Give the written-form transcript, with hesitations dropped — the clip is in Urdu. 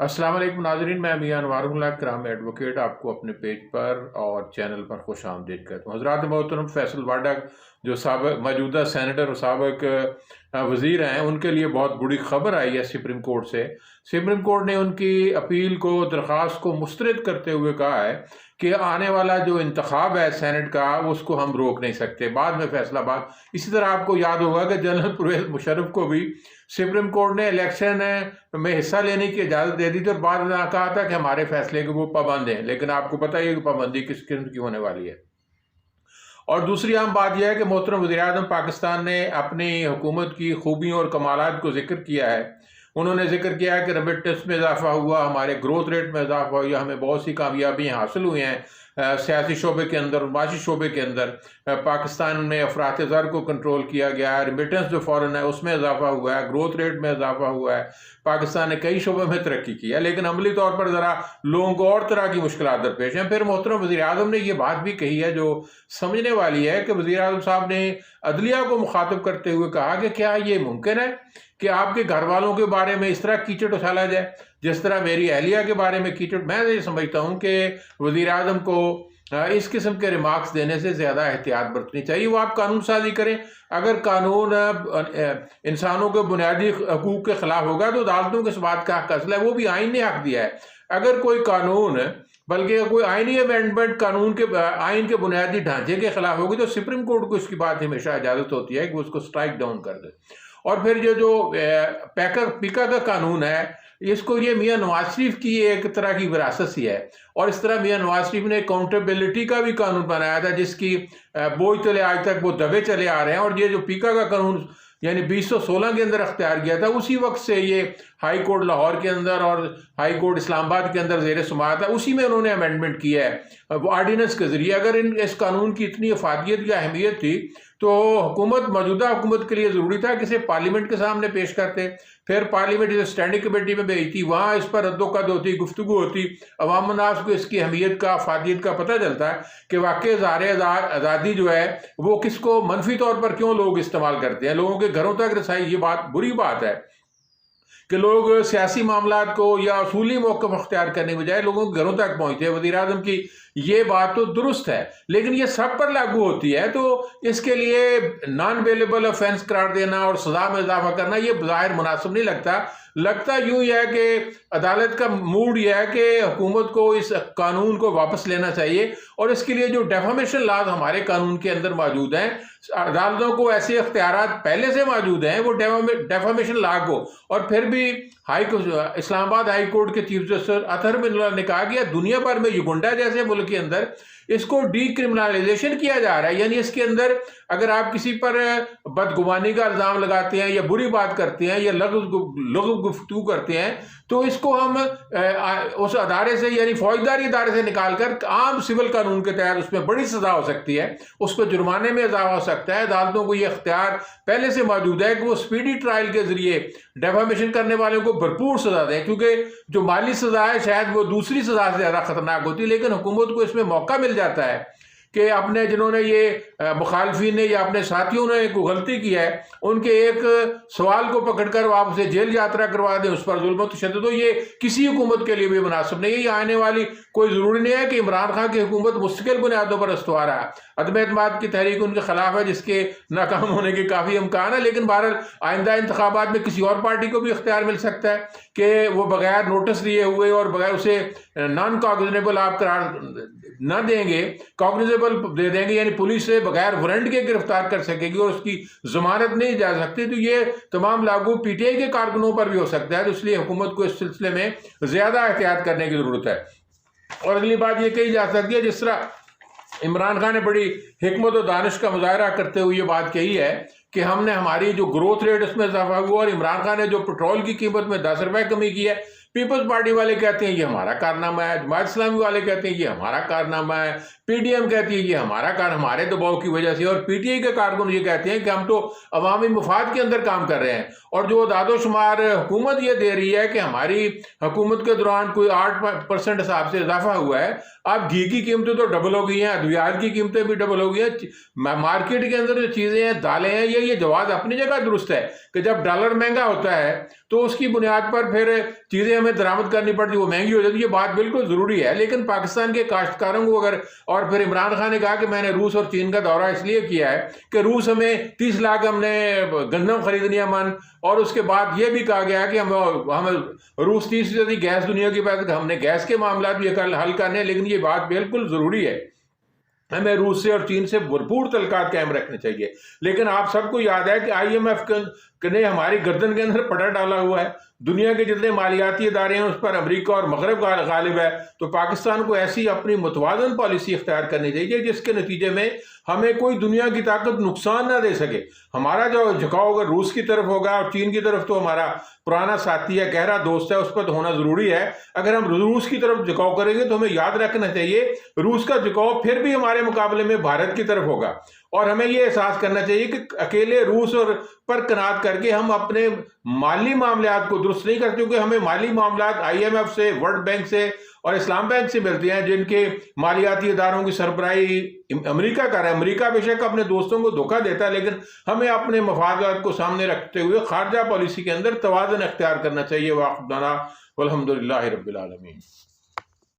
السلام علیکم ناظرین، میں میاں انوار اللہ کرام ایڈوکیٹ آپ کو اپنے پیج پر اور چینل پر خوش آمدید کہتا ہوں۔ حضرات محترم، فیصل واڈا جو سابق موجودہ سینیٹر اور سابق وزیر ہیں، ان کے لیے بہت بڑی خبر آئی ہے سپریم کورٹ سے۔ سپریم کورٹ نے ان کی اپیل کو، درخواست کو مسترد کرتے ہوئے کہا ہے کہ آنے والا جو انتخاب ہے سینٹ کا، اس کو ہم روک نہیں سکتے، بعد میں فیصلہ بعد۔ اسی طرح آپ کو یاد ہوگا کہ جنرل پرویز مشرف کو بھی سپریم کورٹ نے الیکشن میں حصہ لینے کی اجازت دے دی تھی اور بعد میں کہا تھا کہ ہمارے فیصلے کے وہ پابند ہیں، لیکن آپ کو پتہ ہی ہے کہ پابندی کس قسم کی ہونے والی ہے۔ اور دوسری اہم بات یہ ہے کہ محترم وزیر اعظم پاکستان نے اپنی حکومت کی خوبیوں اور کمالات کو ذکر کیا ہے۔ انہوں نے ذکر کیا ہے کہ ریمیٹنس میں اضافہ ہوا، ہمارے گروتھ ریٹ میں اضافہ ہوا، ہمیں بہت سی کامیابیاں حاصل ہوئی ہیں سیاسی شعبے کے اندر اور معاشی شعبے کے اندر۔ پاکستان میں افراط زر کو کنٹرول کیا گیا ہے، ریمیٹنس جو فورن ہے اس میں اضافہ ہوا ہے، گروتھ ریٹ میں اضافہ ہوا ہے، پاکستان نے کئی شعبوں میں ترقی کی ہے، لیکن عملی طور پر ذرا لوگوں کو اور طرح کی مشکلات درپیش ہیں۔ پھر محترم وزیر اعظم نے یہ بات بھی کہی ہے جو سمجھنے والی ہے کہ وزیر اعظم صاحب نے عدلیہ کو مخاطب کرتے ہوئے کہا کہ کیا یہ ممکن ہے کہ آپ کے گھر والوں کے بارے میں اس طرح کیچڑ اچھالا جائے جس طرح میری اہلیہ کے بارے میں کیچڑ۔ میں یہ سمجھتا ہوں کہ وزیر اعظم کو اس قسم کے ریمارکس دینے سے زیادہ احتیاط برتنی چاہیے۔ وہ آپ قانون سازی کریں، اگر قانون انسانوں کے بنیادی حقوق کے خلاف ہوگا تو عدالتوں کے اس بات کا حق اصل ہے، وہ بھی آئین نے حق دیا ہے۔ اگر کوئی قانون بلکہ کوئی آئینی امینڈمنٹ آئین کے بنیادی ڈھانچے کے خلاف ہوگی تو سپریم کورٹ کو اس کی بات ہمیشہ اجازت ہوتی ہے کہ وہ اس کو سٹرائک ڈاؤن کر دے۔ اور پھر جو پیکا کا قانون ہے، اس کو یہ میاں نواز شریف کی ایک طرح کی وراثت سی ہے، اور اس طرح میاں نواز شریف نے اکاؤنٹیبلٹی کا بھی قانون بنایا تھا جس کی بوجھ تلے آج تک وہ دبے چلے آ رہے ہیں، اور یہ جو پیکا کا قانون یعنی 2016 کے اندر اختیار کیا تھا، اسی وقت سے یہ ہائی کورٹ لاہور کے اندر اور ہائی کورٹ اسلام آباد کے اندر زیر سماعت ہے، اسی میں انہوں نے امینڈمنٹ کیا ہے وہ آرڈیننس کے ذریعے۔ اگر اس قانون کی اتنی افادیت یا اہمیت تھی تو موجودہ حکومت کے لیے ضروری تھا کہ اسے پارلیمنٹ کے سامنے پیش کرتے، پھر پارلیمنٹ اسے اسٹینڈنگ کمیٹی میں بھیجتی، وہاں اس پر رد و قد ہوتی، گفتگو ہوتی، عوام الناس کو اس کی اہمیت کا، افادیت کا پتہ چلتا ہے کہ واقعی اظہار آزادی جو ہے وہ کس کو منفی طور پر کیوں لوگ استعمال کرتے ہیں۔ لوگوں کے گھروں تک رسائی، یہ بات بری بات ہے کہ لوگ سیاسی معاملات کو یا اصولی موقف اختیار کرنے کے بجائے لوگوں کے گھروں تک پہنچتے ہیں۔ وزیر اعظم کی یہ بات تو درست ہے، لیکن یہ سب پر لاگو ہوتی ہے، تو اس کے لیے نان بیلیبل آفینس قرار دینا اور سزا میں اضافہ کرنا یہ بظاہر مناسب نہیں لگتا یوں ہی ہے کہ عدالت کا موڈ یہ ہے کہ حکومت کو اس قانون کو واپس لینا چاہیے، اور اس کے لیے جو ڈیفامیشن لاز ہمارے قانون کے اندر موجود ہیں، عدالتوں کو ایسے اختیارات پہلے سے موجود ہیں، وہ ڈیفامیشن لا کو۔ اور پھر بھی اسلام آباد ہائی کورٹ کے چیف جسٹس اطہر بن اللہ نے کہا کہ دنیا بھر میں یوگنڈا جیسے ملک کے اندر اس کو ڈی کرمنلائزیشن کیا جا رہا ہے، یعنی اس کے اندر اگر آپ کسی پر بدگمانی کا الزام لگاتے ہیں یا بری بات کرتے ہیں یا لغو گفتگو کرتے ہیں تو اس کو ہم اس ادارے سے یعنی فوجداری ادارے سے نکال کر عام سول قانون کے تحت اس میں بڑی سزا ہو سکتی ہے، اس پہ جرمانے میں اضافہ ہو سکتا ہے۔ عدالتوں کو یہ اختیار پہلے سے موجود ہے کہ وہ سپیڈی ٹرائل کے ذریعے ڈیفامیشن کرنے والوں کو بھرپور سزا دیں، کیونکہ جو مالی سزا ہے شاید وہ دوسری سزا سے زیادہ خطرناک ہوتی ہے، لیکن حکومت کو اس میں موقع مل جاتا ہے کہ اپنے جنہوں نے یہ مخالفین نے یا اپنے ساتھیوں نے کوئی غلطی کی ہے ان کے ایک سوال کو پکڑ کر آپ اسے جیل یاترا کروا دیں، اس پر ظلم و تشدد ہو۔ یہ کسی حکومت کے لیے بھی مناسب نہیں ہے۔ یہ آنے والی کوئی ضروری نہیں ہے کہ عمران خان کی حکومت مستقل بنیادوں پر استوار ہے، عدم اعتماد کی تحریک ان کے خلاف ہے جس کے ناکام ہونے کے کافی امکان ہے، لیکن بہرحال آئندہ انتخابات میں کسی اور پارٹی کو بھی اختیار مل سکتا ہے کہ وہ بغیر نوٹس دیے ہوئے اور بغیر اسے نان کاگنیزیبل آپ قرار نہ دیں گے، کاگنیزیبل دے دیں گے، یعنی پولیس سے بغیر وارنٹ کے گرفتار کر سکے گی اور اس کی ضمانت نہیں جا سکتی، تو یہ تمام لاگو پی ٹی آئی کے کارکنوں پر بھی ہو سکتا ہے، تو اس لیے حکومت کو اس سلسلے میں زیادہ احتیاط کرنے کی ضرورت ہے۔ اور اگلی بات یہ کہی جا سکتی ہے، جس طرح عمران خان نے بڑی حکمت و دانش کا مظاہرہ کرتے ہوئے یہ بات کہی ہے کہ ہم نے ہماری جو گروتھ ریٹ اس میں اضافہ ہوا، اور عمران خان نے جو پیٹرول کی قیمت میں 10 روپے کمی کی ہے، پیپلز پارٹی والے کہتے ہیں یہ ہمارا کارنامہ ہے، جماعت اسلامی والے کہتے ہیں یہ ہمارا کارنامہ ہے، پی ڈی ایم کہتی ہے یہ ہمارے دباؤ کی وجہ سے، اور پی ٹی آئی کے کارکن یہ کہتے ہیں کہ ہم تو عوامی مفاد کے اندر کام کر رہے ہیں۔ اور جو داد و شمار حکومت یہ دے رہی ہے کہ ہماری حکومت کے دوران کوئی 8% حساب سے اضافہ ہوا ہے، اب گھی کی قیمتیں تو ڈبل ہو گئی ہیں، ادویات کی قیمتیں بھی ڈبل ہو گئی ہیں، مارکیٹ کے اندر جو چیزیں ہیں، دالیں ہیں، یہ جواز اپنی جگہ درست ہے کہ جب ڈالر مہنگا ہوتا ہے تو اس کی بنیاد پر پھر چیزیں ہمیں درآمد کرنی پڑتی، وہ مہنگی ہو جاتی. یہ بات بالکل ضروری ہے. لیکن پاکستان کے کاشتکاروں کو اگر، اور پھر عمران خان نے کہا کہ میں نے روس اور چین کا دورہ اس لیے کیا ہے کہ روس ہمیں 30 لاکھ ہم نے گندم خریدنی ہے من، اور اس کے بعد یہ بھی کہا گیا کہ ہم روس 30% گیس دنیا کی بات، ہم نے گیس کے معاملات بھی حل کرنے ہیں. لیکن یہ بات بالکل ضروری ہے، ہمیں روس سے اور چین سے بھرپور تعلقات قائم رکھنے چاہیے. لیکن آپ سب کو یاد ہے کہ آئی ایم ایف نے ہماری گردن کے اندر پٹا ڈالا ہوا ہے. دنیا کے جتنے مالیاتی ادارے ہیں اس پر امریکہ اور مغرب غالب ہے. تو پاکستان کو ایسی اپنی متوازن پالیسی اختیار کرنی چاہیے جس کے نتیجے میں ہمیں کوئی دنیا کی طاقت نقصان نہ دے سکے. ہمارا جو جھکاؤ اگر روس کی طرف ہوگا اور چین کی طرف، تو ہمارا پرانا ساتھی ہے، گہرا دوست ہے، اس پر تو ہونا ضروری ہے. اگر ہم روس کی طرف جھکاؤ کریں گے تو ہمیں یاد رکھنا چاہیے روس کا جھکاؤ پھر بھی ہمارے مقابلے میں بھارت کی طرف ہوگا. اور ہمیں یہ احساس کرنا چاہیے کہ اکیلے روس اور پر قناعت کر کے ہم اپنے مالی معاملات کو درست نہیں کرتے، کیونکہ ہمیں مالی معاملات آئی ایم ایف سے، ورلڈ بینک سے اور اسلام بینک سے ملتے ہیں، جن کے مالیاتی اداروں کی سربراہی امریکہ کر رہا ہے. امریکہ بے شک اپنے دوستوں کو دھوکہ دیتا ہے، لیکن ہمیں اپنے مفادات کو سامنے رکھتے ہوئے خارجہ پالیسی کے اندر توازن اختیار کرنا چاہیے. واقعنا والحمدللہ رب العالمین.